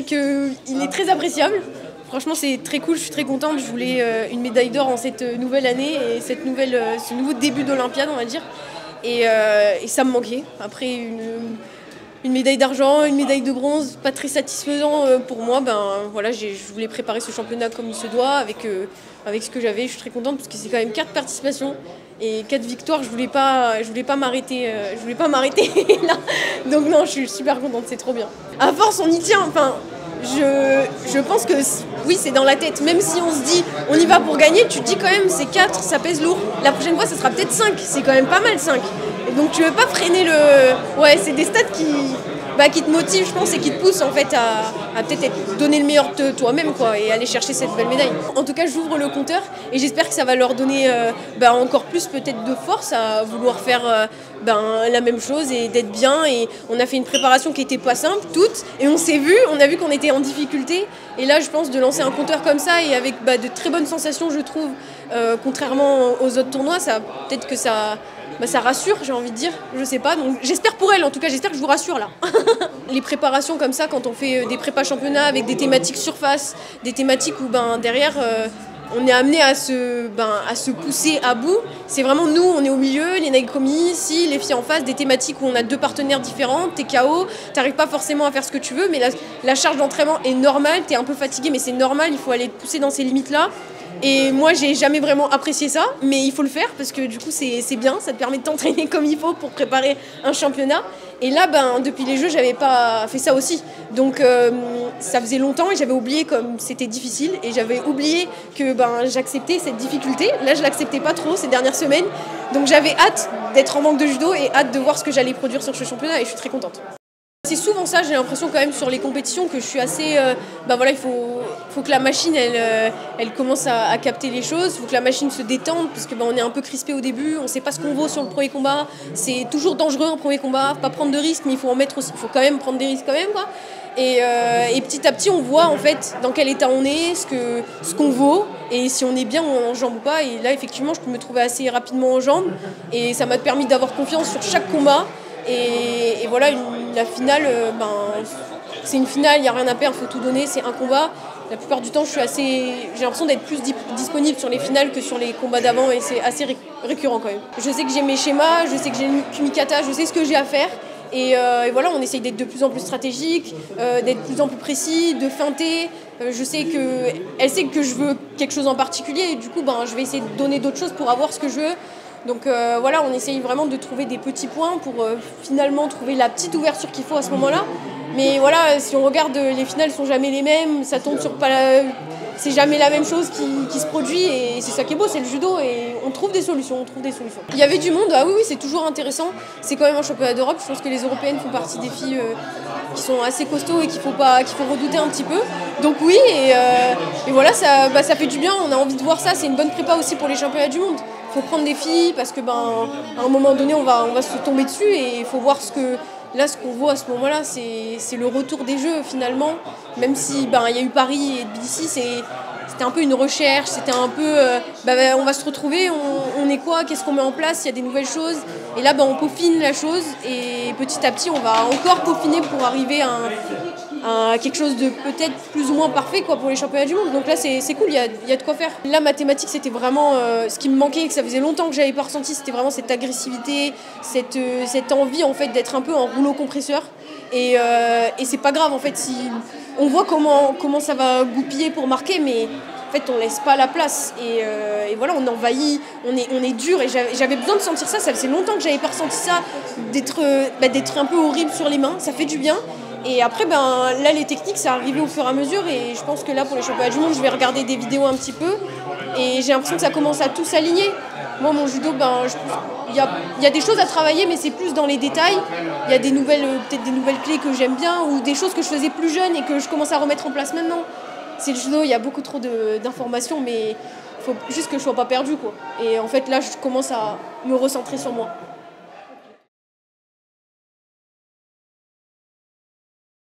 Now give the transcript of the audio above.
dirais qu'il est très appréciable. Franchement, c'est très cool, je suis très contente. Je voulais une médaille d'or en cette nouvelle année et ce nouveau début d'Olympiade, on va dire. Et ça me manquait. Après une médaille d'argent, une médaille de bronze, pas très satisfaisant pour moi. Voilà, je voulais préparer ce championnat comme il se doit, avec ce que j'avais. Je suis très contente parce que c'est quand même 4 participations et 4 victoires. Je voulais pas m'arrêter là. Donc non, je suis super contente, c'est trop bien. À force, on y tient. Enfin, je pense que oui, c'est dans la tête. Même si on se dit on y va pour gagner, tu te dis quand même c'est 4, ça pèse lourd. La prochaine fois, ça sera peut-être 5. C'est quand même pas mal 5. Et donc tu veux pas freiner le... Ouais, c'est des stats qui te motivent, je pense, et qui te poussent en fait à peut-être donner le meilleur de toi-même, quoi, et aller chercher cette belle médaille. En tout cas, j'ouvre le compteur et j'espère que ça va leur donner encore plus peut-être de force à vouloir faire la même chose et d'être bien. Et on a fait une préparation qui était pas simple, toutes, et on a vu qu'on était en difficulté. Et là, je pense de lancer un compteur comme ça et avec de très bonnes sensations, je trouve, contrairement aux autres tournois, peut-être que ça rassure, j'ai envie de dire, je sais pas, donc j'espère pour elle, en tout cas j'espère que je vous rassure là. Les préparations comme ça, quand on fait des prépas championnats avec des thématiques surface, des thématiques où derrière on est amené à se pousser à bout, c'est vraiment nous, on est au milieu, les Naikomi ici, les filles en face, des thématiques où on a 2 partenaires différents, t'es KO, t'arrives pas forcément à faire ce que tu veux, mais la charge d'entraînement est normale, t'es un peu fatigué, mais c'est normal, il faut aller te pousser dans ces limites-là. Et moi, j'ai jamais vraiment apprécié ça, mais il faut le faire parce que du coup, c'est bien, ça te permet de t'entraîner comme il faut pour préparer un championnat. Et là, depuis les Jeux, j'avais pas fait ça aussi. Donc, ça faisait longtemps et j'avais oublié comme c'était difficile et j'avais oublié que j'acceptais cette difficulté. Là, je l'acceptais pas trop ces dernières semaines. Donc, j'avais hâte d'être en manque de judo et hâte de voir ce que j'allais produire sur ce championnat et je suis très contente. C'est souvent ça, j'ai l'impression quand même sur les compétitions que je suis assez... il faut que la machine elle commence à capter les choses, il faut que la machine se détende parce que on est un peu crispé au début, on sait pas ce qu'on vaut sur le premier combat, c'est toujours dangereux un premier combat, faut pas prendre de risques mais il faut en mettre aussi, il faut quand même prendre des risques quand même, quoi. Et petit à petit on voit en fait dans quel état on est, ce qu'on vaut et si on est bien en jambes ou pas. Et là effectivement je peux me trouver assez rapidement en jambes et ça m'a permis d'avoir confiance sur chaque combat. Et voilà, la finale, c'est une finale, il n'y a rien à perdre, il faut tout donner, c'est un combat. La plupart du temps, j'ai l'impression d'être plus disponible sur les finales que sur les combats d'avant et c'est assez récurrent quand même. Je sais que j'ai mes schémas, je sais que j'ai une kumikata, je sais ce que j'ai à faire. Et voilà, on essaye d'être de plus en plus stratégique, d'être de plus en plus précis, de feinter. Je sais qu'elle sait que je veux quelque chose en particulier et du coup, je vais essayer de donner d'autres choses pour avoir ce que je veux. Donc voilà, on essaye vraiment de trouver des petits points pour finalement trouver la petite ouverture qu'il faut à ce moment-là. Mais voilà, si on regarde, les finales sont jamais les mêmes, ça tombe sur c'est jamais la même chose qui se produit et c'est ça qui est beau, c'est le judo et on trouve des solutions, Il y avait du monde, ah oui, c'est toujours intéressant. C'est quand même un championnat d'Europe, je pense que les Européennes font partie des filles qui sont assez costauds et qu'il faut redouter un petit peu. Donc oui, et voilà, ça fait du bien, on a envie de voir ça, c'est une bonne prépa aussi pour les championnats du monde. Il faut prendre des filles parce que à un moment donné on va se tomber dessus et il faut voir ce qu'on voit à ce moment-là, c'est le retour des Jeux finalement. Même si il y a eu Paris et Tbilissi, c'était un peu une recherche, c'était un peu on va se retrouver, on est quoi, qu'est-ce qu'on met en place, il y a des nouvelles choses. Et là on peaufine la chose et petit à petit on va encore peaufiner pour arriver à quelque chose de peut-être plus ou moins parfait pour les championnats du monde. Donc là c'est cool, il y a de quoi faire. Là ma thématique c'était vraiment ce qui me manquait et que ça faisait longtemps que j'avais pas ressenti, c'était vraiment cette agressivité, cette envie en fait d'être un peu en rouleau compresseur. Et c'est pas grave en fait si on voit comment ça va goupiller pour marquer, mais en fait on laisse pas la place et voilà, on envahit, on est dur et j'avais besoin de sentir ça faisait longtemps que j'avais pas ressenti ça, d'être un peu horrible sur les mains, ça fait du bien. Et après, là, les techniques, ça arrivé au fur et à mesure. Et je pense que là, pour les championnats du monde, je vais regarder des vidéos un petit peu. Et j'ai l'impression que ça commence à tout s'aligner. Moi, mon judo, il y a des choses à travailler, mais c'est plus dans les détails. Il y a peut-être des nouvelles clés que j'aime bien ou des choses que je faisais plus jeune et que je commence à remettre en place maintenant. C'est le judo, il y a beaucoup trop d'informations, mais il faut juste que je ne sois pas perdue, quoi. Et en fait, là, je commence à me recentrer sur moi.